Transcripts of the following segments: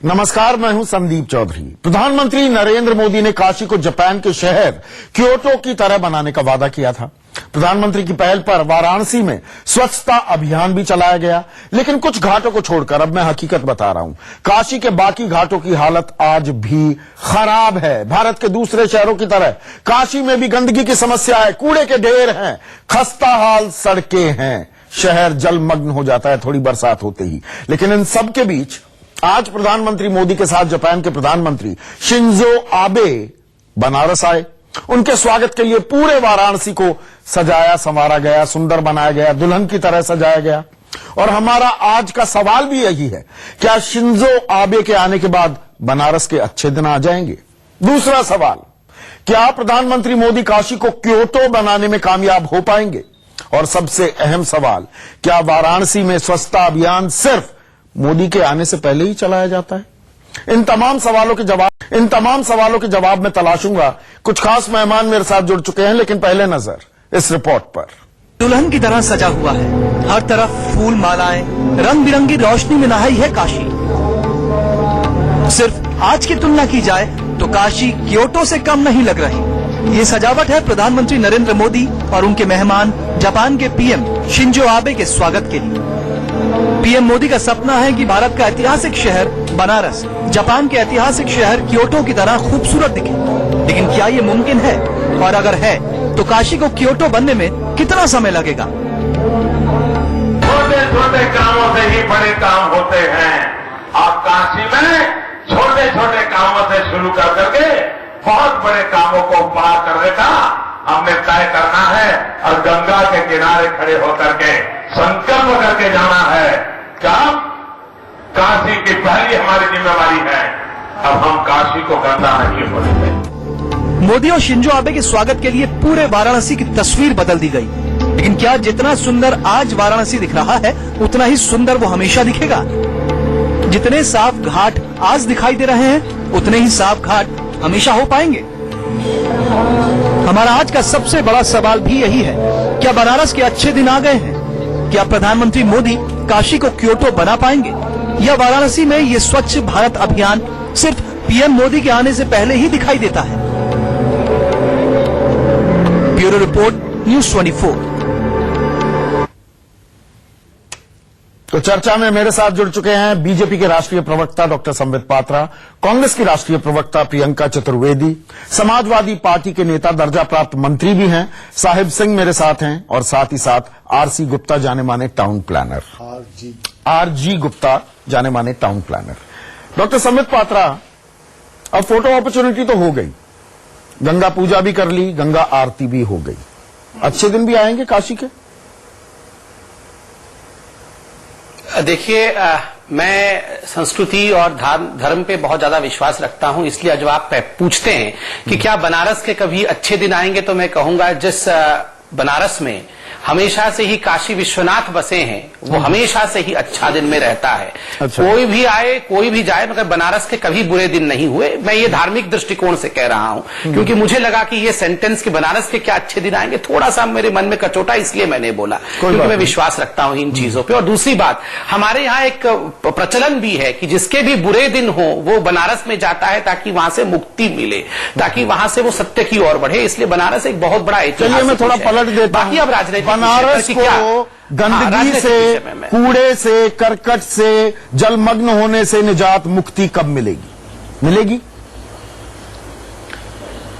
नमस्कार, मैं हूं संदीप चौधरी। प्रधानमंत्री नरेंद्र मोदी ने काशी को जापान के शहर क्योटो की तरह बनाने का वादा किया था। प्रधानमंत्री की पहल पर वाराणसी में स्वच्छता अभियान भी चलाया गया, लेकिन कुछ घाटों को छोड़कर अब मैं हकीकत बता रहा हूं। काशी के बाकी घाटों की हालत आज भी खराब है। भारत के दूसरे शहरों की तरह काशी में भी गंदगी की समस्या है, कूड़े के ढेर हैं, खस्ता हाल सड़कें हैं, शहर जलमग्न हो जाता है थोड़ी बरसात होते ही। लेकिन इन सब के बीच आज प्रधानमंत्री मोदी के साथ जापान के प्रधानमंत्री शिंजो आबे बनारस आए। उनके स्वागत के लिए पूरे वाराणसी को सजाया संवारा गया, सुंदर बनाया गया, दुल्हन की तरह सजाया गया। और हमारा आज का सवाल भी यही है, क्या शिंजो आबे के आने के बाद बनारस के अच्छे दिन आ जाएंगे? दूसरा सवाल, क्या प्रधानमंत्री मोदी काशी को क्योटो बनाने में कामयाब हो पाएंगे? और सबसे अहम सवाल, क्या वाराणसी में स्वच्छता अभियान सिर्फ मोदी के आने से पहले ही चलाया जाता है? इन तमाम सवालों के जवाब में तलाशूंगा। कुछ खास मेहमान मेरे साथ जुड़ चुके हैं, लेकिन पहले नजर इस रिपोर्ट पर। दुल्हन की तरह सजा हुआ है, हर तरफ फूल मालाएं, रंग बिरंगी रोशनी में नहाई है काशी। सिर्फ आज की तुलना की जाए तो काशी क्योटो से कम नहीं लग रही। ये सजावट है प्रधानमंत्री नरेंद्र मोदी और उनके मेहमान जापान के पीएम शिंजो आबे के स्वागत के लिए। पीएम मोदी का सपना है कि भारत का ऐतिहासिक शहर बनारस जापान के ऐतिहासिक शहर क्योटो की तरह खूबसूरत दिखे। लेकिन क्या ये मुमकिन है? और अगर है तो काशी को क्योटो बनने में कितना समय लगेगा? छोटे छोटे कामों से ही बड़े काम होते हैं और काशी में छोटे छोटे कामों से शुरू कर करके बहुत बड़े कामों को बड़ा करने का हमने तय करना है और गंगा के किनारे खड़े होकर के संकल्प करके जाना है। क्या काशी की पहली हमारी जिम्मेवारी है, अब हम काशी को गंदा नहीं बोलेंगे। मोदी और शिंजो आबे के स्वागत के लिए पूरे वाराणसी की तस्वीर बदल दी गई। लेकिन क्या जितना सुंदर आज वाराणसी दिख रहा है उतना ही सुंदर वो हमेशा दिखेगा? जितने साफ घाट आज दिखाई दे रहे हैं उतने ही साफ घाट हमेशा हो पाएंगे? हमारा आज का सबसे बड़ा सवाल भी यही है, क्या बनारस के अच्छे दिन आ गए हैं? क्या प्रधानमंत्री मोदी काशी को क्योटो बना पाएंगे, या वाराणसी में ये स्वच्छ भारत अभियान सिर्फ पीएम मोदी के आने से पहले ही दिखाई देता है? Bureau report, news 24। तो चर्चा में मेरे साथ जुड़ चुके हैं बीजेपी के राष्ट्रीय प्रवक्ता डॉक्टर संबित पात्रा, कांग्रेस की राष्ट्रीय प्रवक्ता प्रियंका चतुर्वेदी, समाजवादी पार्टी के नेता, दर्जा प्राप्त मंत्री भी हैं साहिब सिंह मेरे साथ हैं, और साथ ही साथ आरसी गुप्ता जाने माने टाउन प्लानर, आरजी गुप्ता जाने माने town planner. Doctor Sambit Patra, अब फोटो अपॉर्चुनिटी तो हो गई, गंगा पूजा भी कर ली, गंगा आरती भी हो गई, अच्छे दिन भी आएंगे काशी के? देखिए, मैं संस्कृति और धर्म पे बहुत ज्यादा विश्वास रखता हूं, इसलिए जब आप पूछते हैं कि क्या बनारस के कभी अच्छे दिन आएंगे, तो मैं कहूंगा जिस बनारस में हमेशा से ही काशी विश्वनाथ बसे हैं वो हमेशा से ही अच्छा दिन में रहता है। अच्छा। कोई भी आए कोई भी जाए, मगर बनारस के कभी बुरे दिन नहीं हुए। मैं ये धार्मिक दृष्टिकोण से कह रहा हूं, क्योंकि मुझे लगा कि ये सेंटेंस कि बनारस के क्या अच्छे दिन आएंगे थोड़ा सा मेरे मन में कचोटा, इसलिए मैंने बोला, क्योंकि मैं विश्वास रखता हूं इन चीजों पे। और दूसरी बात, हमारे यहाँ एक प्रचलन भी है कि जिसके भी बुरे दिन हो वो बनारस में जाता है ताकि वहां से मुक्ति मिले, ताकि वहां से वो सत्य की ओर बढ़े। इसलिए बनारस एक बहुत बड़ा चलिए मैं थोड़ा पलट देता हूं। बाकी अब राजनीतिक बनारस को गंदगी से, कूड़े से, करकट से, जलमग्न होने से निजात, मुक्ति कब मिलेगी?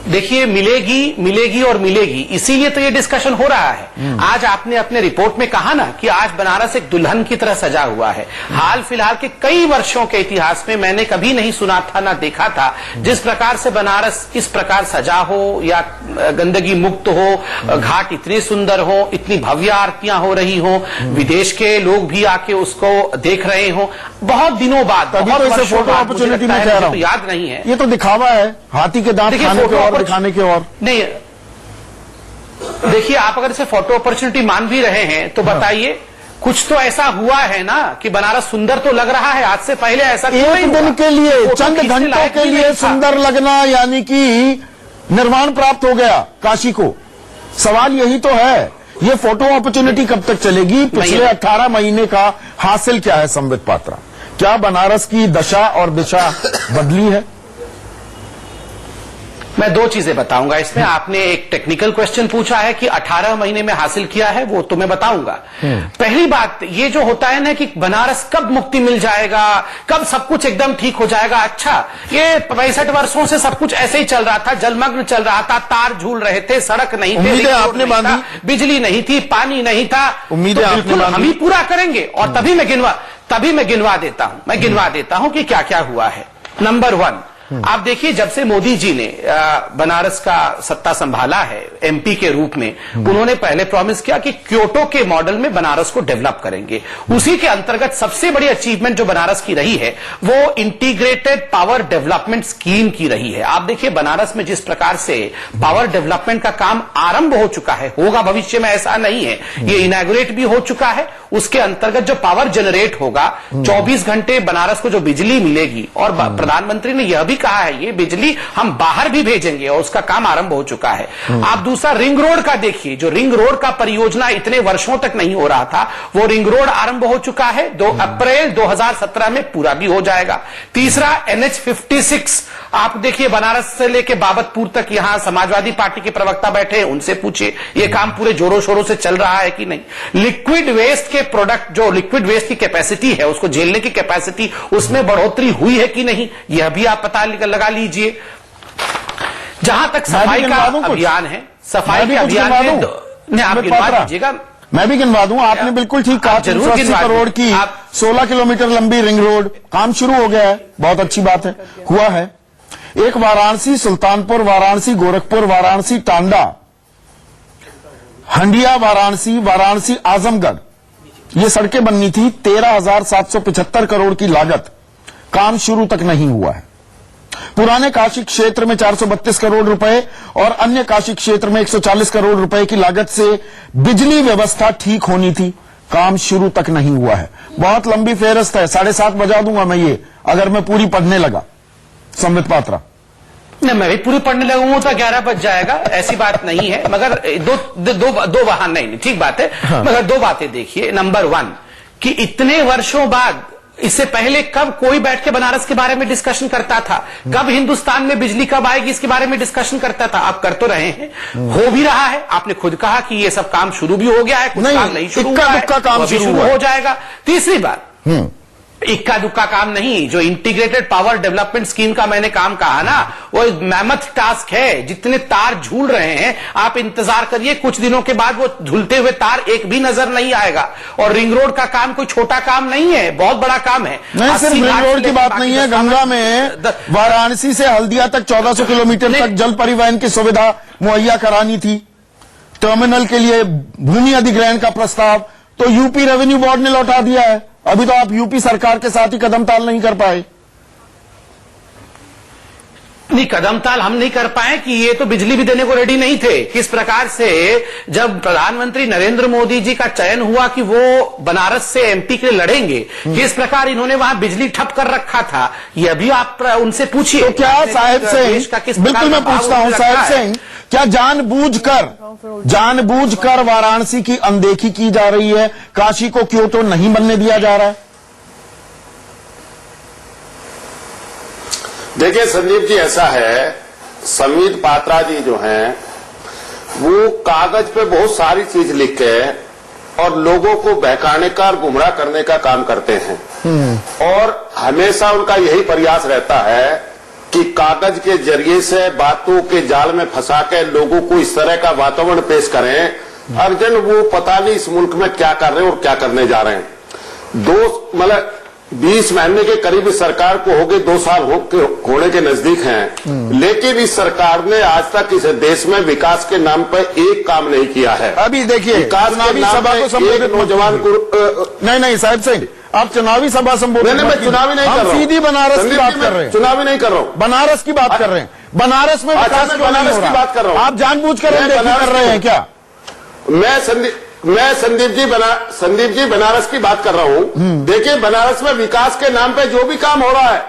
देखिए, मिलेगी और मिलेगी, इसीलिए तो ये डिस्कशन हो रहा है। आज आपने अपने रिपोर्ट में कहा ना कि आज बनारस एक दुल्हन की तरह सजा हुआ है। हाल फिलहाल के कई वर्षों के इतिहास में मैंने कभी नहीं सुना था, ना देखा था, जिस प्रकार से बनारस इस प्रकार सजा हो या गंदगी मुक्त हो, घाट इतने सुंदर हो, इतनी भव्य आरतियां हो रही हो, विदेश के लोग भी आके उसको देख रहे हो। बहुत दिनों बाद, फोटो अपॉर्चुनिटी में कह रहा हूं, याद नहीं है, ये तो दिखावा है, हाथी के दांत खाने के और दिखाने के और नहीं। देखिए, आप अगर इसे फोटो अपॉर्चुनिटी मान भी रहे हैं तो बताइए, कुछ तो ऐसा हुआ है ना कि बनारस सुंदर तो लग रहा है। आज से पहले ऐसा एक दिन के लिए, चंद घंटों के लिए सुंदर लगना यानी कि निर्वाण प्राप्त हो गया काशी को? सवाल यही तो है। ये फोटो अपॉर्चुनिटी कब तक चलेगी? पिछले 18 महीने का हासिल क्या है संबित पात्रा? क्या बनारस की दशा और दिशा बदली है? मैं दो चीजें बताऊंगा इसमें। आपने एक टेक्निकल क्वेश्चन पूछा है कि 18 महीने में हासिल किया है, वो तो मैं बताऊंगा। पहली बात ये जो होता है ना कि बनारस कब मुक्ति मिल जाएगा, कब सब कुछ एकदम ठीक हो जाएगा। अच्छा, ये 65 वर्षों से सब कुछ ऐसे ही चल रहा था, जलमग्न चल रहा था, तार झूल रहे थे, सड़क नहीं थी, उम्मीदें आपने बांधी, बिजली नहीं थी, पानी नहीं था। उम्मीदें आपने बांधी, हम ही पूरा करेंगे। और तभी मैं गिनवा देता हूं कि क्या क्या हुआ है। नंबर 1, आप देखिए, जब से मोदी जी ने बनारस का सत्ता संभाला है एमपी के रूप में, उन्होंने पहले प्रॉमिस किया कि क्योटो के मॉडल में बनारस को डेवलप करेंगे। उसी के अंतर्गत सबसे बड़ी अचीवमेंट जो बनारस की रही है वो इंटीग्रेटेड पावर डेवलपमेंट स्कीम की रही है। आप देखिए बनारस में जिस प्रकार से पावर डेवलपमेंट का काम आरंभ हो चुका है, होगा भविष्य में ऐसा नहीं है, ये इनॉग्रेट भी हो चुका है। उसके अंतर्गत जो पावर जनरेट होगा, 24 घंटे बनारस को जो बिजली मिलेगी, और प्रधानमंत्री ने यह भी कहा है ये बिजली हम बाहर भी भेजेंगे, और उसका काम आरंभ हो चुका है। आप दूसरा रिंग रोड का देखिए, जो रिंग रोड का परियोजना इतने वर्षों तक नहीं हो रहा था, वो रिंग रोड आरंभ हो चुका है। 2 अप्रैल 2017 में पूरा भी हो जाएगा। तीसरा NH56, आप देखिए बनारस से लेके बाबतपुर तक, यहां समाजवादी पार्टी के प्रवक्ता बैठे हैं, उनसे पूछिए ये काम पूरे जोरों शोरों से चल रहा है कि नहीं। लिक्विड वेस्ट के प्रोडक्ट, जो लिक्विड वेस्ट की कैपेसिटी है, उसको झेलने की कैपेसिटी, उसमें बढ़ोतरी हुई है कि नहीं, यह भी आप पता लगा लीजिए। जहां तक सफाई का अभियान है, सफाई के अभियान में आप गिनवा दीजिएगा। मैं भी गिनवा दूं। आपने बिल्कुल ठीक कहा, 380 करोड़ की 16 किलोमीटर लंबी रिंग रोड काम शुरू हो गया है, बहुत अच्छी बात है, हुआ है। एक वाराणसी सुल्तानपुर, वाराणसी गोरखपुर, वाराणसी टांडा, हंडिया वाराणसी, वाराणसी आजमगढ़, ये सड़कें बननी थी। 13,775 करोड़ की लागत, काम शुरू तक नहीं हुआ है। पुराने काशी क्षेत्र में 432 करोड़ रुपए और अन्य काशी क्षेत्र में 140 करोड़ रुपए की लागत से बिजली व्यवस्था ठीक होनी थी, काम शुरू तक नहीं हुआ है। बहुत लंबी फेहरिस्त है, 7:30 बजा दूंगा मैं ये, अगर मैं पूरी पढ़ने लगा। संबित पात्रा। नहीं, मैं भी पूरी पढ़ने लगूंगा तो 11 बज जाएगा, ऐसी बात नहीं है। मगर दो वाहन नहीं, ठीक बात है। हाँ। मगर दो बातें देखिए। नंबर 1 कि इतने वर्षों बाद, इससे पहले कब कोई बैठ के बनारस के बारे में डिस्कशन करता था, कब हिंदुस्तान में बिजली कब आएगी इसके बारे में डिस्कशन करता था। आप कर तो रहे हैं, हो भी रहा है। आपने खुद कहा कि ये सब काम शुरू भी हो गया है, कुछ काम नहीं शुरू हुआ है, काम शुरू हो जाएगा। तीसरी बात, इक्का दुक्का काम नहीं, जो इंटीग्रेटेड पावर डेवलपमेंट स्कीम का मैंने काम कहा ना, वो मैमथ टास्क है। जितने तार झूल रहे हैं, आप इंतजार करिए, कुछ दिनों के बाद वो झूलते हुए तार एक भी नजर नहीं आएगा। और रिंग रोड का काम कोई छोटा काम नहीं है, बहुत बड़ा काम है। नहीं, सिर्फ रिंग रोड की बात नहीं है, गंगा में वाराणसी से हल्दिया तक 1400 किलोमीटर तक जल परिवहन की सुविधा मुहैया करानी थी। टर्मिनल के लिए भूमि अधिग्रहण का प्रस्ताव तो यूपी रेवेन्यू बोर्ड ने लौटा दिया है। अभी तो आप यूपी सरकार के साथ ही कदम ताल नहीं कर पाए। नहीं, कदम ताल हम नहीं कर पाए कि ये तो बिजली भी देने को रेडी नहीं थे। किस प्रकार से जब प्रधानमंत्री नरेंद्र मोदी जी का चयन हुआ कि वो बनारस से एमपी के लिए लड़ेंगे, किस प्रकार इन्होंने वहां बिजली ठप कर रखा था, यह भी आप उनसे पूछिए। तो क्या साहिब सिंह, बिल्कुल मैं पूछता हूं साहिब सिंह, क्या जानबूझकर वाराणसी की अनदेखी की जा रही है, काशी को क्योटो नहीं बनने दिया जा रहा है? देखिए संदीप जी, ऐसा है, संबित पात्रा जी जो हैं वो कागज पे बहुत सारी चीज लिख के और लोगों को बहकाने का और गुमराह करने का काम करते हैं। और हमेशा उनका यही प्रयास रहता है कि कागज के जरिए से बातों के जाल में फंसा के लोगों को इस तरह का वातावरण पेश करें, अर्जन वो पता नहीं इस मुल्क में क्या कर रहे हैं और क्या करने जा रहे हैं। 20 महीने के करीब इस सरकार को हो गए, 2 साल होने के नजदीक हैं, लेकिन इस सरकार ने आज तक इस देश में विकास के नाम पर एक काम नहीं किया है। अभी देखिए, विकास के नाम पर एक नौजवान को नहीं साहिब सिंह, आप चुनावी सभा संबोधित, मैं चुनावी नहीं कर रहा हूं, सीधी बनारस की बात कर रहे हैं। चुनावी नहीं कर रहा हूं, बनारस की बात कर रहे हैं। बनारस में विकास बनारस की बात कर रहा हूं। आप जानबूझकर कर रहे हैं क्या? मैं संदीप जी बनारस की बात कर रहा हूं। देखिए, बनारस में विकास के नाम पे जो भी काम हो रहा है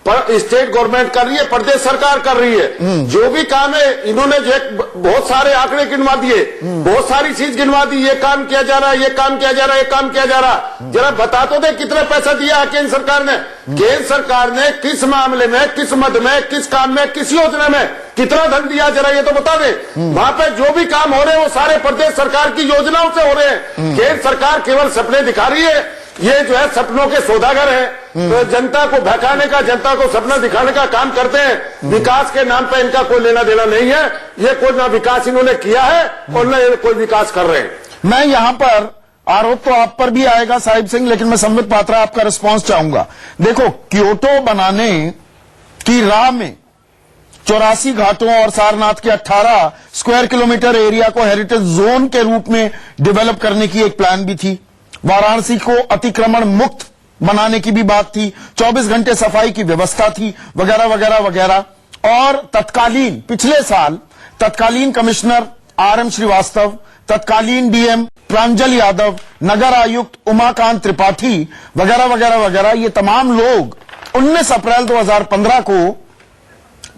स्टेट गवर्नमेंट कर रही है, प्रदेश सरकार कर रही है। जो भी काम है इन्होंने जो बहुत सारे आंकड़े गिनवा दिए, बहुत सारी चीज गिनवा दी, ये काम किया जा रहा है, ये काम किया जा रहा है, ये काम किया जा रहा। जरा बता तो दे कितना पैसा दिया है केंद्र सरकार ने। केंद्र सरकार ने किस मामले में, किस मद में, किस काम में, किस योजना में कितना धन दिया, जरा ये तो बता दे। वहां पे जो भी काम हो रहे हैं वो सारे प्रदेश सरकार की योजनाओं से हो रहे हैं। केंद्र सरकार केवल सपने दिखा रही है। ये जो है सपनों के सौदागर है, तो जनता को बहकाने का, जनता को सपना दिखाने का काम करते हैं। विकास के नाम पे इनका कोई लेना देना नहीं है। ये कोई ना विकास इन्होंने किया है और न कोई विकास कर रहे हैं। मैं यहां पर आरोप तो आप पर भी आएगा साहिब सिंह, लेकिन मैं संबित पात्रा आपका रिस्पांस चाहूंगा। देखो, क्योटो बनाने की राह में 84 घाटों और सारनाथ के 18 स्क्वायर किलोमीटर एरिया को हेरिटेज जोन के रूप में डेवलप करने की एक प्लान भी थी। वाराणसी को अतिक्रमण मुक्त बनाने की भी बात थी। 24 घंटे सफाई की व्यवस्था थी, वगैरह वगैरह वगैरह। और तत्कालीन पिछले साल तत्कालीन कमिश्नर आरएम श्रीवास्तव, तत्कालीन डीएम प्रांजल यादव, नगर आयुक्त उमाकांत त्रिपाठी वगैरह वगैरह वगैरह, ये तमाम लोग 19 अप्रैल 2015 को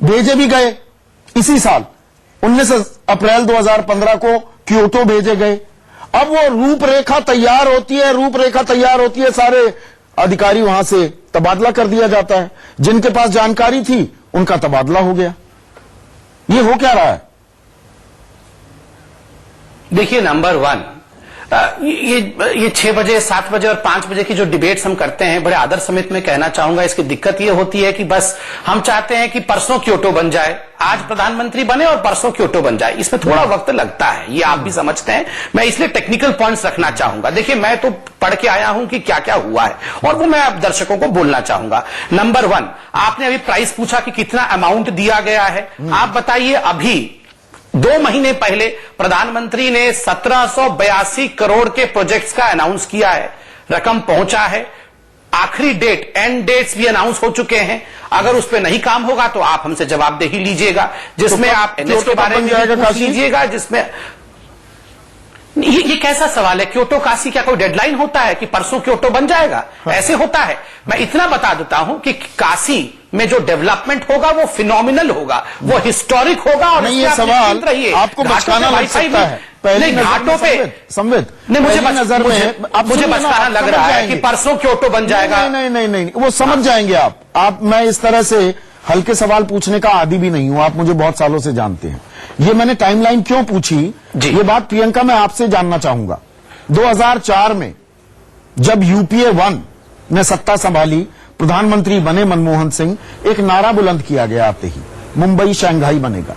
भेजे भी गए। इसी साल 19 अप्रैल 2015 को क्योटो भेजे गए। अब वो रूपरेखा तैयार होती है, रूपरेखा तैयार होती है, सारे अधिकारी वहां से तबादला कर दिया जाता है। जिनके पास जानकारी थी उनका तबादला हो गया। ये हो क्या रहा है? देखिए, नंबर वन, ये 6 बजे, 7 बजे और 5 बजे की जो डिबेट्स हम करते हैं, बड़े आदर समेत में कहना चाहूंगा, इसकी दिक्कत ये होती है कि बस हम चाहते हैं कि परसों क्योटो बन जाए, आज प्रधानमंत्री बने और परसों क्योटो बन जाए। इसमें थोड़ा वक्त लगता है, ये आप भी समझते हैं। मैं इसलिए टेक्निकल पॉइंट्स रखना चाहूंगा। देखिए, मैं तो पढ़ के आया हूं कि क्या क्या हुआ है और वो मैं अब दर्शकों को बोलना चाहूंगा। नंबर वन, आपने अभी प्राइस पूछा कि कितना अमाउंट दिया गया है। आप बताइए, अभी 2 महीने पहले प्रधानमंत्री ने 1782 करोड़ के प्रोजेक्ट्स का अनाउंस किया है। रकम पहुंचा है, आखिरी डेट, एंड डेट्स भी अनाउंस हो चुके हैं। अगर उस पर नहीं काम होगा तो आप हमसे जवाबदेही लीजिएगा, जिसमें आप एनएच के बारे में पूछ लीजिएगा, जिसमें ये कैसा सवाल है? क्योटो काशी क्या कोई डेडलाइन होता है कि परसों क्योटो बन जाएगा? ऐसे होता है? मैं इतना बता देता हूं कि काशी में जो डेवलपमेंट होगा वो फिनोमिनल होगा, वो हिस्टोरिक होगा। और नहीं, ये सवाल आपको बचकाना लग सकता है। पहले घाटों पे संबित, नहीं, मुझे मुझे बचकाना लग रहा है कि परसों क्योटो बन जाएगा। नहीं नहीं नहीं, वो समझ जाएंगे आप। मैं इस तरह से हल्के सवाल पूछने का आदी भी नहीं हूं, आप मुझे बहुत सालों से जानते हैं। ये मैंने टाइमलाइन क्यों पूछी, ये बात प्रियंका मैं आपसे जानना चाहूंगा। 2004 में जब यूपीए 1 ने सत्ता संभाली, प्रधानमंत्री बने मनमोहन सिंह, एक नारा बुलंद किया गया आते ही, मुंबई शंघाई बनेगा।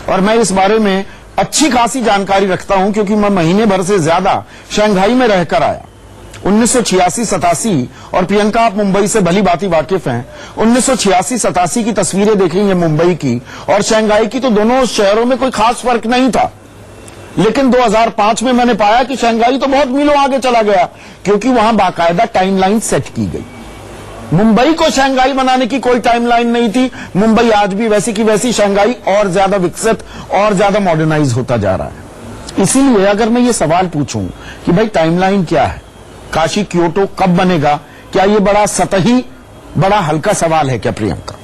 और मैं इस बारे में अच्छी खासी जानकारी रखता हूं क्योंकि मैं महीने भर से ज्यादा शंघाई में रहकर आया। 1986-87, और प्रियंका आप मुंबई से भली भांति वाकिफ हैं, 1986-87 की तस्वीरें देखेंगे मुंबई की और शंघाई की, तो दोनों शहरों में कोई खास फर्क नहीं था। लेकिन 2005 में मैंने पाया कि शंघाई तो बहुत मीलों आगे चला गया, क्योंकि वहां बाकायदा टाइमलाइन सेट की गई। मुंबई को शंघाई बनाने की कोई टाइमलाइन नहीं थी। मुंबई आज भी वैसी की वैसी, शंघाई और ज्यादा विकसित और ज्यादा मॉडर्नाइज होता जा रहा है। इसीलिए अगर मैं ये सवाल पूछूं कि भाई टाइमलाइन क्या है, काशी क्योटो कब बनेगा, क्या ये बड़ा सतही, बड़ा हल्का सवाल है क्या प्रियंका?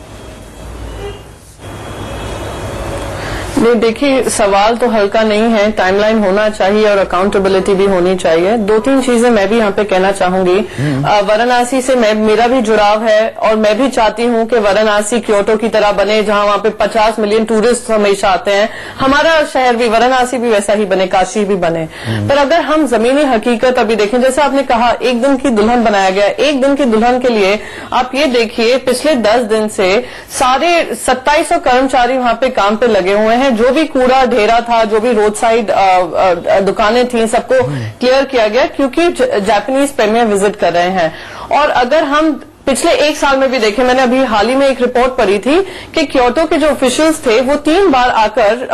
नहीं, देखिए, सवाल तो हल्का नहीं है। टाइमलाइन होना चाहिए और अकाउंटेबिलिटी भी होनी चाहिए। 2-3 चीजें मैं भी यहाँ पे कहना चाहूंगी। वाराणसी से मेरा भी जुड़ाव है और मैं भी चाहती हूँ कि वाराणसी क्योटो की तरह बने, जहाँ वहाँ पे 50 मिलियन टूरिस्ट हमेशा आते हैं। हमारा शहर भी, वाराणसी भी वैसा ही बने, काशी भी बने। पर अगर हम जमीनी हकीकत अभी देखें, जैसे आपने कहा 1 दिन की दुल्हन बनाया गया, 1 दिन की दुल्हन के लिए आप ये देखिए, पिछले 10 दिन से सारे 2700 कर्मचारी वहाँ पे काम पे लगे हुए हैं। जो भी कूड़ा ढेरा था, जो भी रोड साइड दुकानें थी, सबको क्लियर किया गया, क्योंकि जापानीज प्रीमियर विजिट कर रहे हैं। और अगर हम पिछले 1 साल में भी देखें, मैंने अभी हाल ही में एक रिपोर्ट पढ़ी थी कि क्योटो के जो ऑफिशियल्स थे वो 3 बार आकर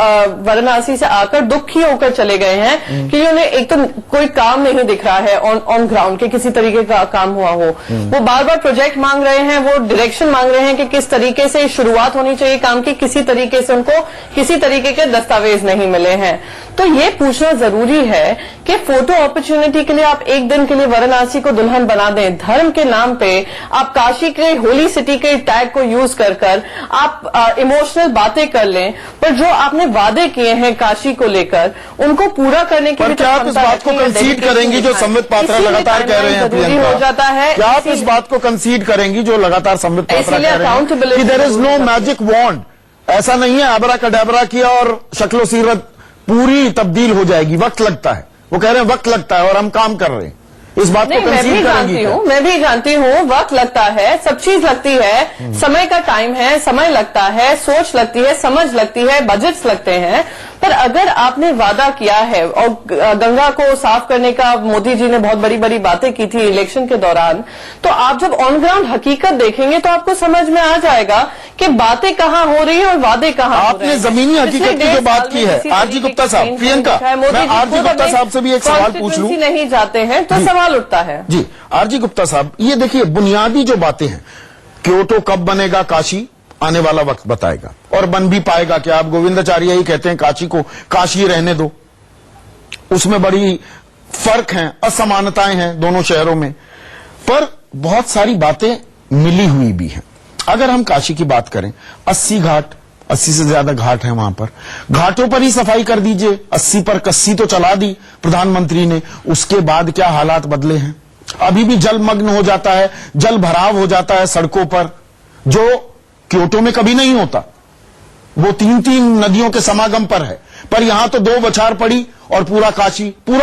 वाराणसी से आकर दुखी होकर चले गए हैं कि उन्हें एक तो कोई काम नहीं दिख रहा है ऑन ग्राउंड के किसी तरीके का काम हुआ हो। वो बार बार प्रोजेक्ट मांग रहे हैं, वो डायरेक्शन मांग रहे हैं कि किस तरीके से शुरुआत होनी चाहिए काम की, किसी तरीके से उनको किसी तरीके के दस्तावेज नहीं मिले हैं। तो ये पूछना जरूरी है कि फोटो अपॉर्चुनिटी के लिए आप 1 दिन के लिए वाराणसी को दुल्हन बना दें, धर्म के नाम पे आप काशी के होली सिटी के टैग को यूज कर आप इमोशनल बातें कर लें, पर जो आपने वादे किए हैं काशी को लेकर उनको पूरा करने की पर क्या आप इस बात को कंसीड करेंगी जो संबित पात्रा लगातार कह रहे हैं? प्रियंका, हो जाता है, क्या आप इस बात को कंसीड करेंगी जो लगातार संबित पात्रा कह रहे हैं कि there is no magic wand, ऐसा नहीं है अबरा कडाबरा किया और शक्लो सीरत पूरी तब्दील हो जाएगी, वक्त लगता है। वो कह रहे हैं वक्त लगता है और हम काम कर रहे हैं, इस बात को कंसीड करेंगी? मैं भी जानती हूँ वक्त लगता है, सब चीज लगती है, समय का टाइम है, समय लगता है, सोच लगती है, समझ लगती है, बजट्स लगते हैं, पर अगर आपने वादा किया है और गंगा को साफ करने का मोदी जी ने बहुत बड़ी बड़ी बातें की थी इलेक्शन के दौरान, तो आप जब ऑन ग्राउंड हकीकत देखेंगे तो आपको समझ में आ जाएगा कि बातें कहाँ हो रही है और वादे कहाँ हो रहे हैं। आपने जमीनी हकीकत की जो बात की है, आरजी गुप्ता साहब, प्रियंका, मैं आरजी गुप्ता साहब से भी एक सवाल पूछ लूं। नहीं जाते हैं तो सवाल उठता है। जी आरजी गुप्ता साहब, ये देखिए बुनियादी जो बातें हैं, क्योटो कब बनेगा काशी आने वाला वक्त बताएगा, और बन भी पाएगा क्या? आप गोविंदाचार्य ही कहते हैं काशी को काशी रहने दो, उसमें बड़ी फर्क है, असमानताएं हैं दोनों शहरों में, पर बहुत सारी बातें मिली हुई भी हैं। अगर हम काशी की बात करें, 80 घाट, 80 से ज्यादा घाट है वहां पर, घाटों पर ही सफाई कर दीजिए, 80 पर कस्सी तो चला दी प्रधानमंत्री ने, उसके बाद क्या हालात बदले हैं? अभी भी जलमग्न हो जाता है, जल भराव हो जाता है सड़कों पर, जो क्योटो में कभी नहीं होता। वो 3-3 नदियों के समागम पर है, पर यहां तो 2 बौछार पड़ी और पूरा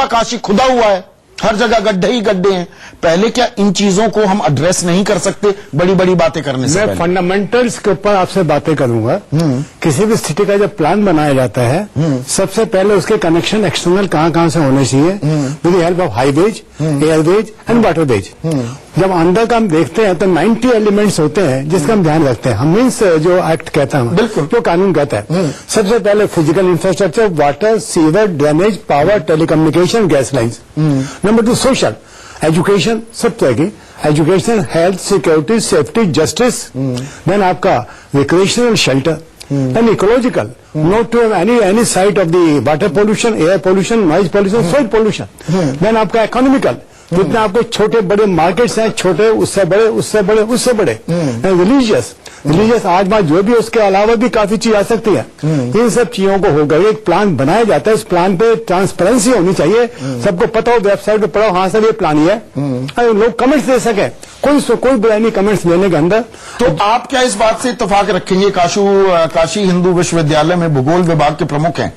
काशी खुदा हुआ है, हर जगह गड्ढे ही गड्ढे हैं। पहले क्या इन चीजों को हम एड्रेस नहीं कर सकते बड़ी बड़ी बातें करने से? मैं फंडामेंटल्स के ऊपर आपसे बातें करूंगा। किसी भी सिटी का जब प्लान बनाया जाता है, सबसे पहले उसके कनेक्शन एक्सटर्नल कहां से होने चाहिए, with the help of highways, Airways and waterways. जब अंदर का हम देखते हैं तो 90 एलिमेंट्स होते हैं जिसका हम ध्यान रखते हैं। हम मीन्स जो एक्ट कहता है, बिल्कुल जो कानून कहता है, सबसे पहले physical infrastructure, water, sewer, drainage, power, telecommunication, gas lines. Number 2 social, education, सब तरह की education, health, security, safety, justice, then आपका recreational shelter, and ecological, not to have any sight of the water pollution, air pollution, noise pollution, soil pollution. Then आपका economical, जितने आपके छोटे बड़े markets हैं, छोटे उससे बड़े उससे बड़े उससे बड़े, रिलीजियस आज जो भी, उसके अलावा भी काफी चीज आ सकती है। इन सब चीजों को होगा, एक प्लान बनाया जाता है, उस प्लान पे ट्रांसपेरेंसी होनी चाहिए, सबको पता हो, वेबसाइट पे पढ़ो, हाँ सर ये प्लान ही है, लोग कमेंट्स दे सके, कोई बुराई नहीं कमेंट्स देने के अंदर। तो आप क्या इस बात से इत्तेफाक रखेंगे? काशी हिंदू विश्वविद्यालय में भूगोल विभाग के प्रमुख हैं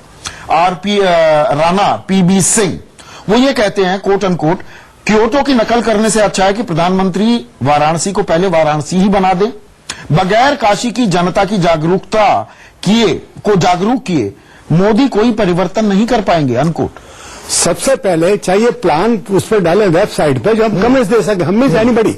आरपी राणा, पीबी सिंह, वो ये कहते हैं कोट अनकोट, क्योटो की नकल करने से अच्छा है कि प्रधानमंत्री वाराणसी को पहले वाराणसी ही बना दे, बगैर काशी की जनता की जागरूक किए मोदी कोई परिवर्तन नहीं कर पाएंगे, अनकोट। सबसे पहले चाहिए प्लान उस पर डालें वेबसाइट पे, जो हम कमेंट्स दे सके, हम में से एनीबडी,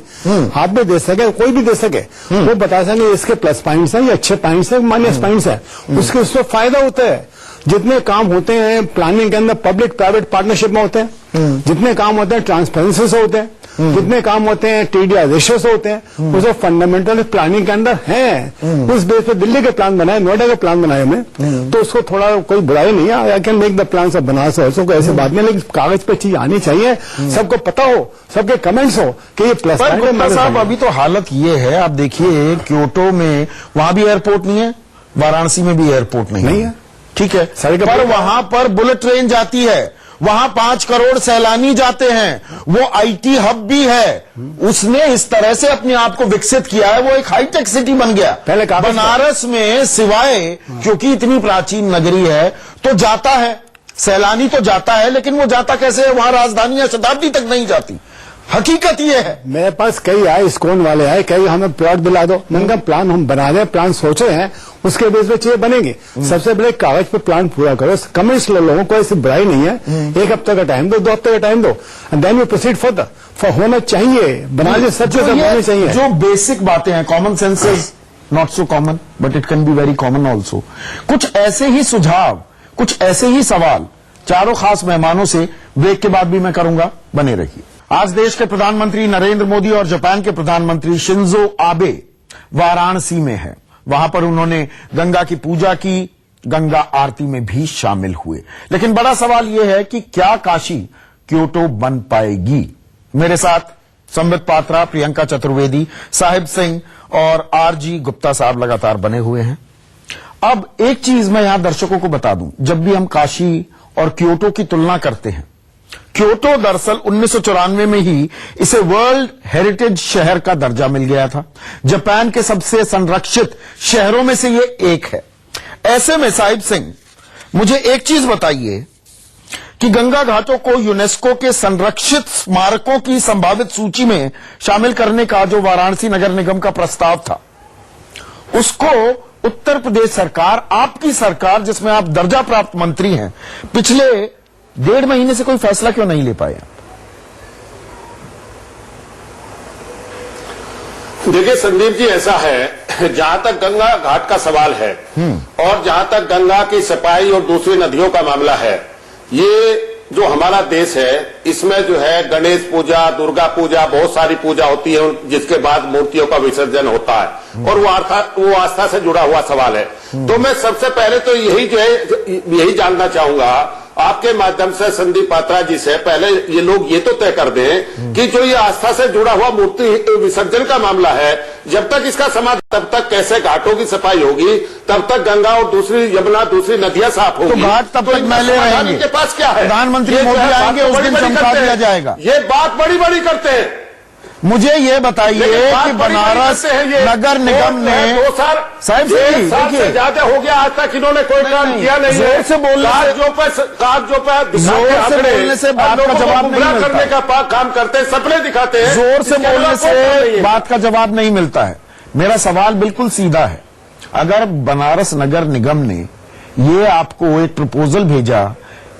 आप भी दे सके, कोई भी दे सके, वो बता सके इसके प्लस पॉइंट्स हैं, ये अच्छे पॉइंट्स हैं, माइनस पॉइंट्स हैं, उससे फायदा होता है। जितने काम होते हैं प्लानिंग के अंदर पब्लिक प्राइवेट पार्टनरशिप में होते हैं, जितने काम होते हैं ट्रांसपेरेंसी से होते हैं, जितने काम होते हैं टीडीआर रेशियो से होते हैं, वो सब फंडामेंटल प्लानिंग के अंदर हैं। उस बेस पे दिल्ली के प्लान बनाए, नोएडा के प्लान बनाए हमने, तो उसको थोड़ा कोई बुराई नहीं है, I can make the plan सब बना सको, ऐसे बात नहीं, लेकिन कागज पे चीज आनी चाहिए, सबको पता हो, सबके कमेंट्स हो कि ये प्लस साहब अभी तो हालत ये है, आप देखिए क्योटो में वहां भी एयरपोर्ट नहीं है, वाराणसी में भी एयरपोर्ट नहीं है, ठीक है, पर वहां पर बुलेट ट्रेन जाती है, वहां 5 करोड़ सैलानी जाते हैं, वो आईटी हब भी है, उसने इस तरह से अपने आप को विकसित किया है, वो एक हाईटेक सिटी बन गया। पहले बनारस में सिवाय क्योंकि इतनी प्राचीन नगरी है तो जाता है सैलानी, तो जाता है, लेकिन वो जाता कैसे है? वहां राजधानी या शताब्दी तक नहीं जाती। हकीकत ये है। मेरे पास कई आए, इस्कॉन वाले आए, कई हमें प्लॉट दिला दो, मैंने कहा प्लान हम बना रहे हैं, प्लान सोच रहे हैं, उसके बेस पे चीजें बनेंगी। सबसे पहले कागज पे प्लान पूरा करो, कमेंट्स लो, लोगों को ऐसी बुराई नहीं है, 1 हफ्ते का टाइम दो, 2 हफ्ते का टाइम दो, and then you proceed further. होना चाहिए, बनाने सच होने चाहिए। जो बेसिक बातें हैं, common sense is not so common but it can be very common also. कुछ ऐसे ही सुझाव, कुछ ऐसे ही सवाल चारों खास मेहमानों से ब्रेक के बाद भी मैं करूंगा, बने रहिए। आज देश के प्रधानमंत्री नरेंद्र मोदी और जापान के प्रधानमंत्री शिंजो आबे वाराणसी में है। वहां पर उन्होंने गंगा की पूजा की, गंगा आरती में भी शामिल हुए। लेकिन बड़ा सवाल यह है कि क्या काशी क्योटो बन पाएगी? मेरे साथ संबित पात्रा, प्रियंका चतुर्वेदी, साहिब सिंह और आरजी गुप्ता साहब लगातार बने हुए हैं। अब एक चीज मैं यहां दर्शकों को बता दूं, जब भी हम काशी और क्योटो की तुलना करते हैं, क्योटो दरअसल 1994 में ही इसे वर्ल्ड हेरिटेज शहर का दर्जा मिल गया था। जापान के सबसे संरक्षित शहरों में से ये एक है। ऐसे में साहिब सिंह, मुझे एक चीज बताइए कि गंगा घाटों को यूनेस्को के संरक्षित स्मारकों की संभावित सूची में शामिल करने का जो वाराणसी नगर निगम का प्रस्ताव था, उसको उत्तर प्रदेश सरकार, आपकी सरकार जिसमें आप दर्जा प्राप्त मंत्री हैं, पिछले 1.5 महीने से कोई फैसला क्यों नहीं ले पाए? देखिए संदीप जी, ऐसा है, जहां तक गंगा घाट का सवाल है और जहां तक गंगा की सफाई और दूसरी नदियों का मामला है, ये जो हमारा देश है, इसमें जो है गणेश पूजा, दुर्गा पूजा, बहुत सारी पूजा होती है, जिसके बाद मूर्तियों का विसर्जन होता है और वो आस्था से जुड़ा हुआ सवाल है। तो मैं सबसे पहले तो यही जो है यही जानना चाहूंगा आपके माध्यम से संदीप पात्रा जी से, पहले ये लोग ये तो तय कर दें कि जो ये आस्था से जुड़ा हुआ मूर्ति विसर्जन का मामला है, जब तक इसका समाधान, तब तक कैसे घाटों की सफाई होगी, तब तक गंगा और दूसरी यमुना, दूसरी नदियां साफ होगी। तो घाट तब तक मैले रहेंगे। इनके पास क्या है? प्रधानमंत्री मोदी आएंगे, उस दिन चमका दिया जाएगा। ये बात बड़ी बड़ी करते हैं। मुझे ये बताइए कि बनारस नगर निगम ने 2 साल, साहिब एक साल से ज्यादा हो गया, आज तक इन्होंने कोई काम किया नहीं है। जोर से बोलने से बात का जवाब नहीं मिलता, करने का काम करते हैं, सपने दिखाते हैं। जोर से बोलने से बात का जवाब नहीं मिलता है। मेरा सवाल बिल्कुल सीधा है। अगर बनारस नगर निगम ने ये आपको एक प्रपोजल भेजा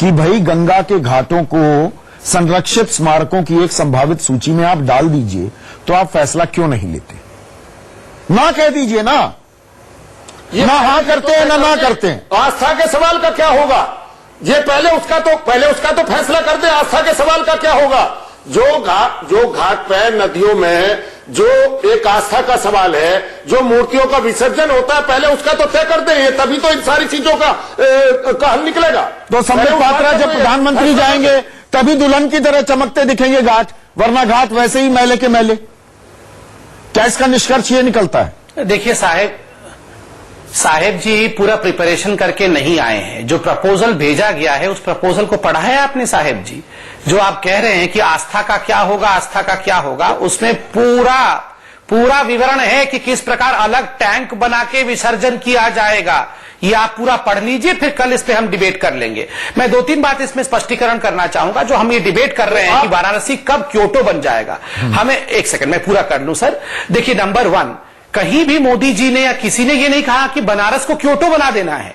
कि भाई गंगा के घाटों को संरक्षित स्मारकों की एक संभावित सूची में आप डाल दीजिए, तो आप फैसला क्यों नहीं लेते? ना कह दीजिए ना, ना हाँ करते हैं ना करते हैं। आस्था के सवाल का क्या होगा? ये पहले उसका तो फैसला कर दे। आस्था के सवाल का क्या होगा? जो घाट पे नदियों में जो एक आस्था का सवाल है, जो मूर्तियों का विसर्जन होता है, पहले उसका तो तय कर दे, तभी तो इन सारी चीजों का हल निकलेगा। तो संबित पात्रा, जब प्रधानमंत्री जाएंगे तभी दुल्हन की तरह चमकते दिखेंगे घाट, वरना घाट वैसे ही मैले के मैले। क्या इसका निष्कर्ष ये निकलता है? देखिए साहेब जी पूरा प्रिपरेशन करके नहीं आए हैं। जो प्रपोजल भेजा गया है, उस प्रपोजल को पढ़ा है आपने साहेब जी? जो आप कह रहे हैं कि आस्था का क्या होगा, आस्था का क्या होगा, उसमें पूरा विवरण है कि किस प्रकार अलग टैंक बना के विसर्जन किया जाएगा। ये आप पूरा पढ़ लीजिए, फिर कल इस पे हम डिबेट कर लेंगे। मैं 2-3 बात इसमें स्पष्टीकरण करना चाहूंगा। जो हम ये डिबेट कर रहे हैं कि वाराणसी कब क्योटो बन जाएगा, हमें एक सेकंड मैं पूरा कर लूं सर। देखिए, नंबर 1, कहीं भी मोदी जी ने या किसी ने ये नहीं कहा कि बनारस को क्योटो बना देना है।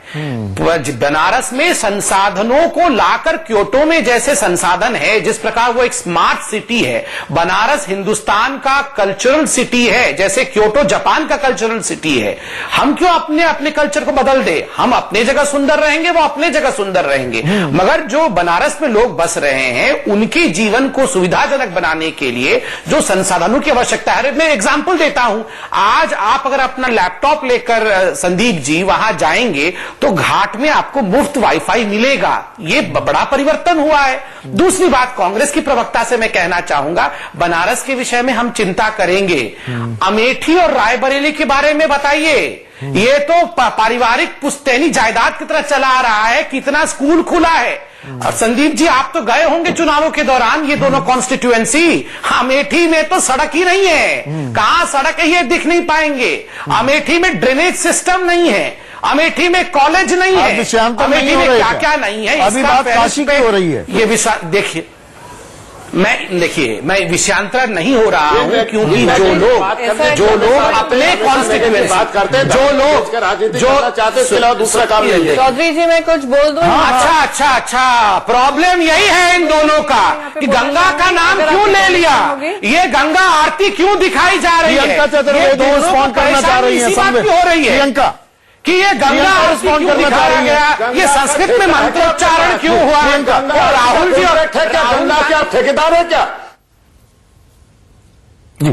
बनारस में संसाधनों को लाकर क्योटो में जैसे संसाधन है, जिस प्रकार वो एक स्मार्ट सिटी है, बनारस हिंदुस्तान का कल्चरल सिटी है, जैसे क्योटो जापान का कल्चरल सिटी है। हम क्यों अपने कल्चर को बदल दे? हम अपने जगह सुंदर रहेंगे, वो अपने जगह सुंदर रहेंगे। मगर जो बनारस में लोग बस रहे हैं, उनके जीवन को सुविधाजनक बनाने के लिए जो संसाधनों की आवश्यकता है, मैं एग्जाम्पल देता हूं। आज आप अगर अपना लैपटॉप लेकर संदीप जी वहां जाएंगे तो घाट में आपको मुफ्त वाईफाई मिलेगा। ये बड़ा परिवर्तन हुआ है। दूसरी बात, कांग्रेस की प्रवक्ता से मैं कहना चाहूंगा, बनारस के विषय में हम चिंता करेंगे। अमेठी और रायबरेली के बारे में बताइए। ये तो पारिवारिक पुश्तैनी जायदाद की तरह चला आ रहा है। कितना स्कूल खुला है। और संदीप जी, आप तो गए होंगे चुनावों के दौरान, ये दोनों कॉन्स्टिट्यूएंसी। अमेठी में तो सड़क ही नहीं है। कहां सड़क है ये दिख नहीं पाएंगे। अमेठी में ड्रेनेज सिस्टम नहीं है। अमेठी में कॉलेज नहीं है। अमेठी में क्या क्या नहीं है। अभी बात काशी की हो रही है। ये देखिए, मैं विषयांतर नहीं हो रहा हूं, क्योंकि जो लोग अपने कॉन्स्टिट्यूएंसी बात करते हैं, जो लोग जो चाहते हैं दूसरा काम नहीं है। चौधरी जी, मैं कुछ बोल दूं? अच्छा, प्रॉब्लम यही है इन दोनों का कि गंगा का नाम क्यों ले लिया, ये गंगा आरती क्यों दिखाई जा रही है, प्रियंका चतुर्वेदी रिस्पॉन्ड करना चाह रही है। हो रही है प्रियंका कि ये गंगा रिस्पॉन्ड करना दिखाया गया, ये संस्कृत में मंत्रोच्चारण क्यों हुआ? और राहुल जी और गंगा क्या ठेकेदार है क्या? जी,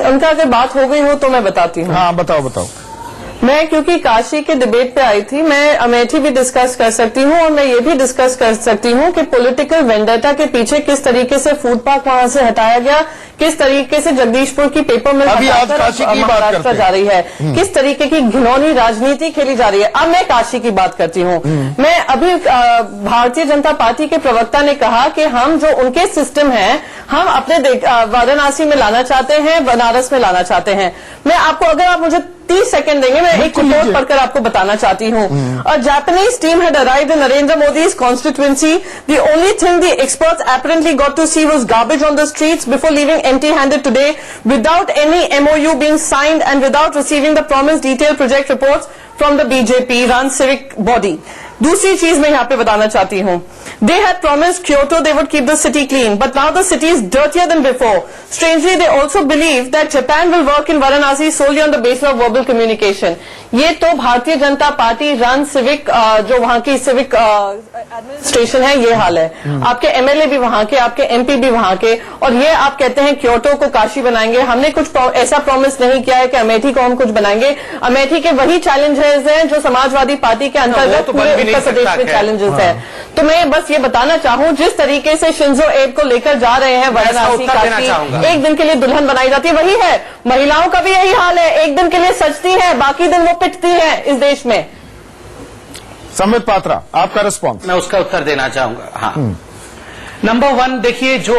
उनका अगर बात हो गई हो तो मैं बताती हूँ। हाँ, बताओ। मैं क्योंकि काशी के डिबेट पे आई थी, मैं अमेठी भी डिस्कस कर सकती हूँ और मैं ये भी डिस्कस कर सकती हूँ कि पॉलिटिकल वेंडेटा के पीछे किस तरीके से फूड पार्क वहां से हटाया गया, किस तरीके से जगदीशपुर की पेपर मिल अभी आज हटाकर काशी की बात महाराष्ट्र करते हैं। जा रही है, किस तरीके की घिनौनी राजनीति खेली जा रही है। अब मैं काशी की बात करती हूँ। मैं अभी भारतीय जनता पार्टी के प्रवक्ता ने कहा कि हम जो उनके सिस्टम है हम अपने वाराणसी में लाना चाहते हैं, बनारस में लाना चाहते हैं। मैं आपको, अगर आप मुझे 30 सेकंड देंगे, मैं एक रिपोर्ट पढ़कर आपको बताना चाहती हूँ। A Japanese team had arrived in Narendra Modi's constituency. The only thing the experts apparently got to see was garbage on the streets before leaving empty-handed today, without any MOU being signed and without receiving the promised detailed project reports from the BJP-run civic body. दूसरी चीज मैं यहाँ पे बताना चाहती हूँ, they had promised Kyoto they would keep the city clean, but now the city is dirtier than before. Strangely, they also believe that Japan will work in Varanasi solely on the basis of verbal communication. ये तो Bharatiya Janata party run civic, जो वहाँ की civic administration है, ये हाल है। आपके MLA भी वहाँ के, आपके एमपी भी वहाँ के, और ये आप कहते हैं क्योटो को काशी बनाएंगे। हमने कुछ ऐसा प्रॉमिस नहीं किया है कि अमेठी को हम कुछ बनाएंगे। अमेठी के वही चैलेंजेस हैं जो समाजवादी पार्टी के अंतर्गत पूरे उत्तर प्रदेश में चैलेंजेस है। तो मैं बस ये बताना चाहूँ, जिस तरीके से शिंजो एब को लेकर जा रहे हैं वाराणसी, काशी एक दिन के लिए दुल्हन बनाई जाती है, वही है। महिलाओं का भी यही हाल है, एक दिन के लिए सजती है, बाकी दिन वो पिटती है इस देश में। संबित पात्रा, आपका रिस्पॉन्स। मैं उसका उत्तर देना चाहूंगा। हाँ, नंबर 1, देखिए जो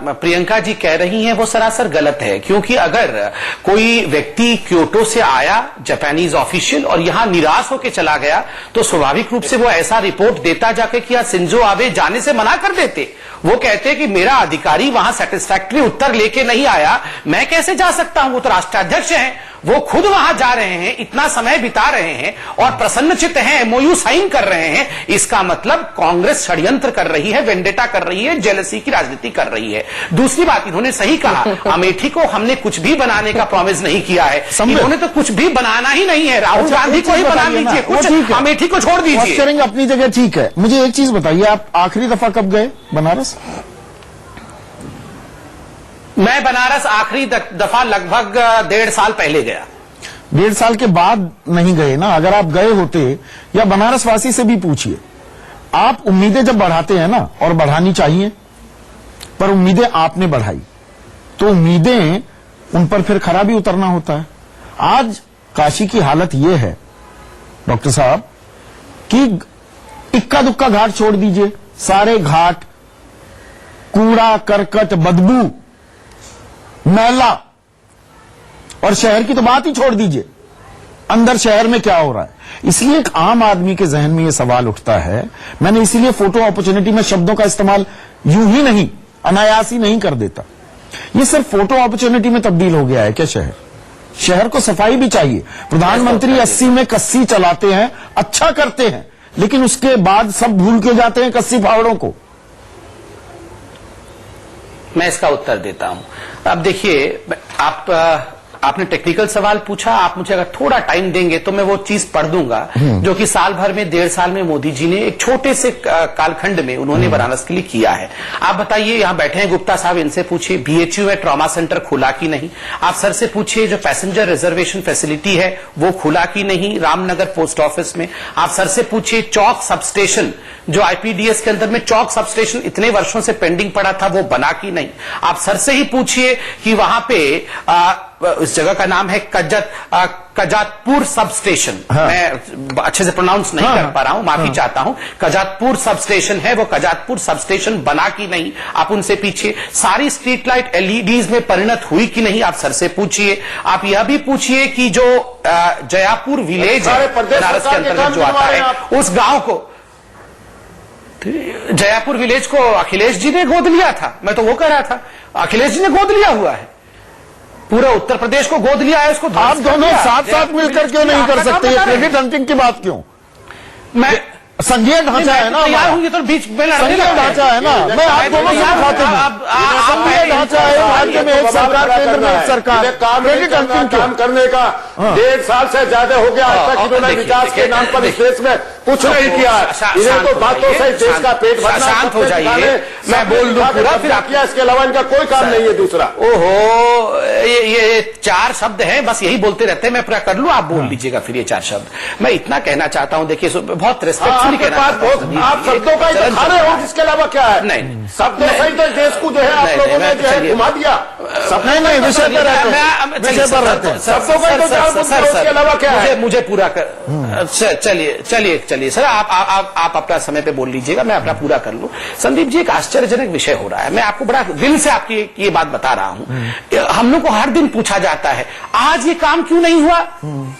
प्रियंका जी कह रही हैं वो सरासर गलत है, क्योंकि अगर कोई व्यक्ति क्योटो से आया जापानीज ऑफिशियल और यहां निराश होकर चला गया तो स्वाभाविक रूप से वो ऐसा रिपोर्ट देता जाके कि शिंजो आबे जाने से मना कर देते। वो कहते कि मेरा अधिकारी वहां सेटिस्फैक्टरी उत्तर लेके नहीं आया, मैं कैसे जा सकता हूं। वो तो राष्ट्राध्यक्ष हैं, वो खुद वहां जा रहे हैं, इतना समय बिता रहे हैं और प्रसन्नचित्त हैं, एमओयू साइन कर रहे हैं। इसका मतलब कांग्रेस षड्यंत्र कर रही है, वेंडेटा कर रही है, जेलसी की राजनीति कर रही है। दूसरी बात, इन्होंने सही कहा, अमेठी को हमने कुछ भी बनाने का प्रॉमिस नहीं किया है। इन्होंने तो कुछ भी बनाना ही नहीं है। राहुल गांधी को ही बना लीजिए कुछ, अमेठी को छोड़ दीजिए। अपनी जगह ठीक है। मुझे एक चीज बताइए, आप आखिरी दफा कब गए बनारस? मैं बनारस आखिरी दफा लगभग 1.5 साल पहले गया। 1.5 साल के बाद नहीं गए ना। अगर आप गए होते, या बनारस वासी से भी पूछिए, आप उम्मीदें जब बढ़ाते हैं ना, और बढ़ानी चाहिए, पर उम्मीदें आपने बढ़ाई तो उम्मीदें उन पर फिर खरा भी उतरना होता है। आज काशी की हालत यह है डॉक्टर साहब कि इक्का दुक्का घाट छोड़ दीजिए, सारे घाट कूड़ा करकट, बदबू, मैला, और शहर की तो बात ही छोड़ दीजिए, अंदर शहर में क्या हो रहा है। इसलिए एक आम आदमी के जहन में यह सवाल उठता है। मैंने इसीलिए फोटो अपॉर्चुनिटी में शब्दों का इस्तेमाल यूं ही नहीं, अनायास ही नहीं कर देता। ये सिर्फ फोटो अपॉर्चुनिटी में तब्दील हो गया है क्या शहर? शहर को सफाई भी चाहिए। प्रधानमंत्री 80 में कस्सी चलाते हैं, अच्छा करते हैं, लेकिन उसके बाद सब भूल के जाते हैं कस्सी फावड़ों को। मैं इसका उत्तर देता हूं। अब देखिए, आपने टेक्निकल सवाल पूछा, आप मुझे अगर थोड़ा टाइम देंगे तो मैं वो चीज पढ़ दूंगा जो कि साल भर में 1.5 साल में मोदी जी ने एक छोटे से कालखंड में उन्होंने वाराणसी के लिए किया है। आप बताइए, यहां बैठे हैं गुप्ता साहब, इनसे पूछिए बीएचयू में ट्रॉमा सेंटर खुला कि नहीं। आप सर से पूछिए जो पैसेंजर रिजर्वेशन फैसिलिटी है वो खुला कि नहीं रामनगर पोस्ट ऑफिस में। आप सर से पूछिए चौक सबस्टेशन, जो आईपीडीएस के अंदर में चौक सबस्टेशन इतने वर्षों से पेंडिंग पड़ा था, वो बना कि नहीं। आप सर से ही पूछिए कि वहां पे इस जगह का नाम है कजातपुर सब स्टेशन। हाँ। मैं अच्छे से प्रोनाउंस नहीं कर पा रहा हूं, माफी चाहता हूं। कजातपुर सब स्टेशन है, वो कजातपुर सब स्टेशन बना कि नहीं, आप उनसे पूछिए। सारी स्ट्रीट लाइट एलईडीज में परिणत हुई कि नहीं, आप सर से पूछिए। आप यह भी पूछिए कि जो जयापुर विलेज है बनारस के अंतर्गत जो आता है, उस गांव को, जयापुर विलेज को अखिलेश जी ने गोद लिया था। मैं तो वो कह रहा था, अखिलेश जी ने गोद लिया हुआ है, पूरा उत्तर प्रदेश को गोद लिया है। उसको आप दोनों साथ साथ मिलकर क्यों नहीं कर सकते? क्रेडिट हंटिंग की बात क्यों? मैं संघीय ढांचा है ना, होंगे तो बीच में संघीय ढांचा है ना। मैं आप दोनों से खाते हैं, संघीय ढांचा है, राज्य में एक सरकार, केंद्र में एक सरकार। क्रेडिट हंटिंग काम करने का 1.5 साल से ज्यादा हो गया। आज तक इन्होंने विकास के नाम पर इस देश में कुछ नहीं किया। इन्हें तो बातों से देश का पेट भरना, शांत हो जाइए, मैं बोल दूं पूरा, फिर आप किया, इसके अलावा इनका कोई काम नहीं है दूसरा। ओहो, ये 4 शब्द हैं, बस यही बोलते रहते हैं, मैं पूरा कर लूं, आप बोल लीजिएगा फिर ये 4 शब्द। मैं इतना कहना चाहता हूं, देखिए बहुत रिस्पेक्टफुली कहना चाहता हूं, आप शब्दों का ही खा रहे हो, इसके अलावा क्या है? नहीं, शब्दों से ही तो देश को जो है आप लोगों ने जो है घुमा दिया। नहीं, विषय पर रहते हैं, विषय पर रहते हैं। शब्दों का ही तो इसके अलावा क्या है? मुझे पूरा कर, चलिए सर, आप अपना समय पे बोल लीजिएगा, मैं अपना पूरा कर लूं। संदीप जी, एक आश्चर्यजनक विषय हो रहा है, मैं आपको बड़ा दिल से आपकी ये बात बता रहा हूं। हम लोग को हर दिन पूछा जाता है, आज ये काम क्यों नहीं हुआ,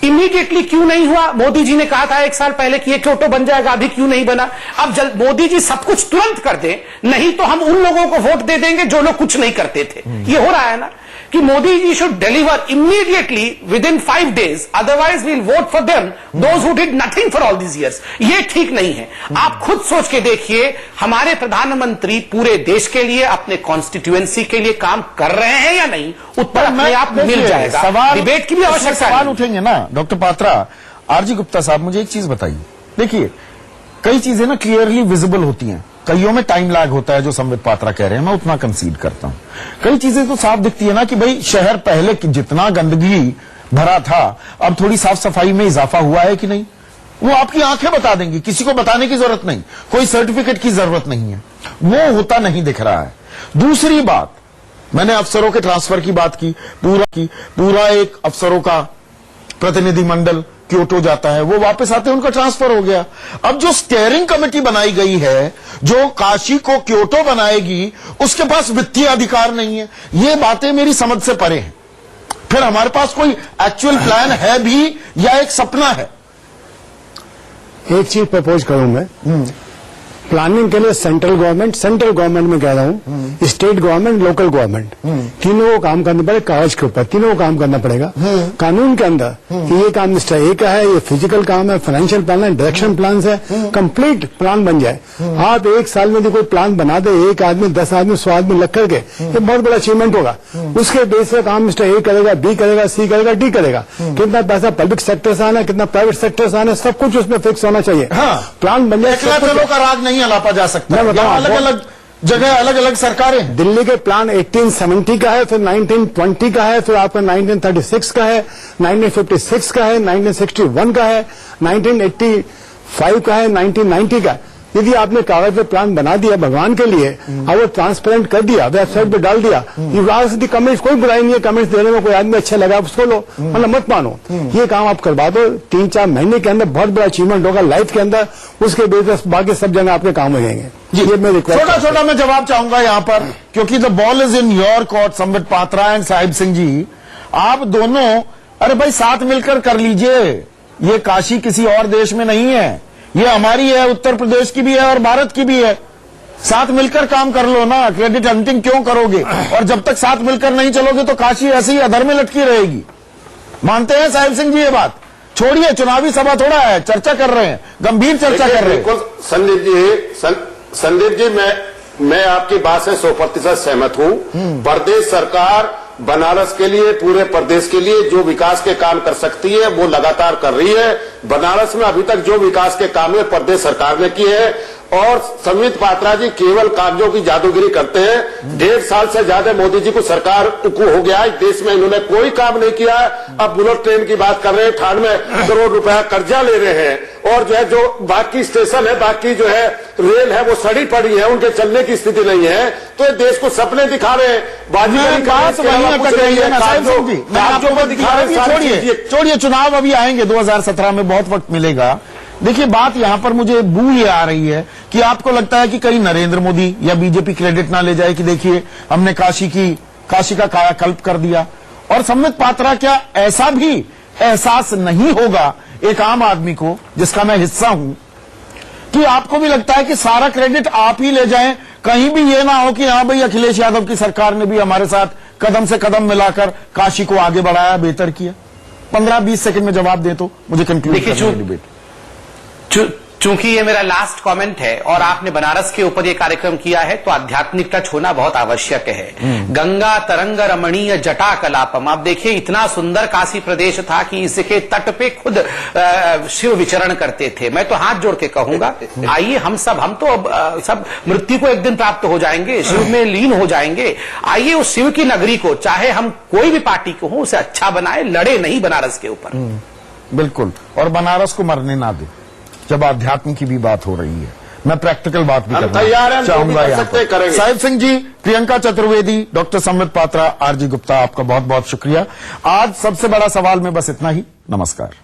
इमीडिएटली क्यों नहीं हुआ? मोदी जी ने कहा था 1 साल पहले कि ये क्योटो बन जाएगा, अभी क्यों नहीं बना? अब मोदी जी सब कुछ तुरंत कर दें, नहीं तो हम उन लोगों को वोट दे देंगे जो लोग कुछ नहीं करते थे। ये हो रहा है ना कि Modi ji should deliver immediately within 5 days, otherwise we'll vote for them those who did nothing for all these years. ये ठीक नहीं है। आप खुद सोच के देखिए, हमारे प्रधानमंत्री पूरे देश के लिए, अपने कॉन्स्टिट्यूएंसी के लिए काम कर रहे हैं या नहीं, उत्तर अपने आप मिल जाएगा। सवाल, डिबेट की भी आवश्यकता सवाल उठेंगे ना डॉक्टर पात्रा। आरजी गुप्ता साहब, मुझे एक चीज बताइए, देखिए कई चीजें ना क्लियरली विजिबल होती हैं, कईयों में टाइम लैग होता है, जो संबित पात्रा कह रहे हैं, मैं उतना कंसीड करता हूं। कई चीजें तो साफ दिखती है ना कि भाई शहर पहले जितना गंदगी भरा था, अब थोड़ी साफ सफाई में इजाफा हुआ है कि नहीं, वो आपकी आंखें बता देंगी, किसी को बताने की जरूरत नहीं, कोई सर्टिफिकेट की जरूरत नहीं है, वो होता नहीं दिख रहा है। दूसरी बात, मैंने अफसरों के ट्रांसफर की बात की, पूरा एक अफसरों का प्रतिनिधिमंडल क्योटो जाता है, वो वापस आते हैं, उनका ट्रांसफर हो गया। अब जो स्टीयरिंग कमेटी बनाई गई है, जो काशी को क्योटो बनाएगी, उसके पास वित्तीय अधिकार नहीं है। ये बातें मेरी समझ से परे हैं। फिर हमारे पास कोई एक्चुअल प्लान है भी या एक सपना है? एक चीज प्रपोज करूं मैं, प्लानिंग के लिए सेंट्रल गवर्नमेंट में कह रहा हूं, स्टेट गवर्नमेंट, लोकल गवर्नमेंट, तीनों को काम करना पड़ेगा, कागज के ऊपर तीनों को काम करना पड़ेगा। कानून के अंदर कि ये काम मिस्टर ए का है, ये फिजिकल काम है, फाइनेंशियल प्लान है, डायरेक्शन प्लान है, कंप्लीट प्लान बन जाए। आप 1 साल में जो कोई प्लान बना दे, 1 आदमी, 10 आदमी, 100 आदमी लग करके, ये बहुत बड़ा अचीवमेंट होगा। उसके बेस पर काम मिस्टर ए करेगा, बी करेगा, सी करेगा, डी करेगा। कितना पैसा पब्लिक सेक्टर से आना, कितना प्राइवेट सेक्टर से आना, सब कुछ उसमें फिक्स होना चाहिए। प्लान बन जाए, का राग नहीं अलापा जा सकता। अलग अलग जगह अलग अलग सरकारें हैं। दिल्ली के प्लान 1870 का है, फिर 1920 का है, फिर आपका 1936 का है, 1956 का है, 1961 का है, 1985 का है, 1990 का है। यदि आपने कागज पे प्लान बना दिया भगवान के लिए और वो ट्रांसपेरेंट कर दिया, वेबसाइट पे डाल दिया, कमेंट्स, कोई बुराई नहीं है, कमेंट्स देने में कोई आदमी अच्छा लगा उसको लो, मतलब मत मानो। ये काम आप करवा दो, 3-4 महीने के अंदर बहुत बड़ा अचीवमेंट होगा लाइफ के अंदर, उसके बेस बाकी सब जगह आपके काम हो जाएंगे। ये मैं रिक्वेस्ट, छोटा मैं जवाब चाहूंगा यहां पर, क्योंकि the ball is in your court, Sambit Patra and Sahib Singh ji. आप दोनों, अरे भाई साथ मिलकर कर लीजिए, ये काशी किसी और देश में नहीं है, ये हमारी है, उत्तर प्रदेश की भी है और भारत की भी है। साथ मिलकर काम कर लो ना, क्रेडिट हंटिंग क्यों करोगे? और जब तक साथ मिलकर नहीं चलोगे तो काशी ऐसे ही अधर में लटकी रहेगी। मानते हैं साहिब सिंह जी ये बात? छोड़िए, चुनावी सभा थोड़ा है, चर्चा कर रहे हैं, गंभीर चर्चा कर रहे हैं। बिल्कुल संदीप जी, मैं आपकी बात से 100% सहमत हूं। प्रदेश सरकार बनारस के लिए, पूरे प्रदेश के लिए जो विकास के काम कर सकती है वो लगातार कर रही है। बनारस में अभी तक जो विकास के काम है प्रदेश सरकार ने किए हैं, और संबित पात्रा जी केवल कागजों की जादूगिरी करते हैं। 1.5 साल से ज्यादा मोदी जी को सरकार को हो गया है, देश में इन्होंने कोई काम नहीं किया। अब बुलेट ट्रेन की बात कर रहे हैं, 98 करोड़ रुपया कर्जा ले रहे हैं, और जो है जो बाकी स्टेशन है, बाकी जो है रेल है, वो सड़ी पड़ी है, उनके चलने की स्थिति नहीं है। तो ये देश को सपने दिखा रहे हैं, छोड़िए, चुनाव अभी आएंगे 2017 में, बहुत वक्त मिलेगा। देखिए, बात यहां पर मुझे बू ये आ रही है कि आपको लगता है कि कहीं नरेंद्र मोदी या बीजेपी क्रेडिट ना ले जाए कि देखिए हमने काशी का कायाकल्प कर दिया। और संबित पात्रा, क्या ऐसा भी एहसास नहीं होगा एक आम आदमी को, जिसका मैं हिस्सा हूं, कि आपको भी लगता है कि सारा क्रेडिट आप ही ले जाएं, कहीं भी ये ना हो कि हाँ भाई अखिलेश यादव की सरकार ने भी हमारे साथ कदम से कदम मिलाकर काशी को आगे बढ़ाया, बेहतर किया? 15-20 सेकंड में जवाब दे तो मुझे कंक्लूड करना है डिबेट। चूंकि ये मेरा लास्ट कमेंट है और आपने बनारस के ऊपर ये कार्यक्रम किया है तो आध्यात्मिक टच होना बहुत आवश्यक है। गंगा तरंग रमणीय जटा कलापम, आप देखिए इतना सुंदर काशी प्रदेश था कि इसके तट पे खुद शिव विचरण करते थे। मैं तो हाथ जोड़ के कहूंगा, आइए हम तो अब सब मृत्यु को एक दिन प्राप्त हो जाएंगे, शिव में लीन हो जाएंगे। आइए उस शिव की नगरी को, चाहे हम कोई भी पार्टी को हो, उसे अच्छा बनाए, लड़े नहीं बनारस के ऊपर। बिल्कुल, और बनारस को मरने ना दे। जब आध्यात्म की भी बात हो रही है, मैं प्रैक्टिकल बात भी करना तैयार हैं, चाहूंगा कर यहाँ सकते पर। करेंगे। साहिब सिंह जी, प्रियंका चतुर्वेदी, डॉक्टर संबित पात्रा, आरजी गुप्ता, आपका बहुत बहुत शुक्रिया। आज सबसे बड़ा सवाल में बस इतना ही। नमस्कार।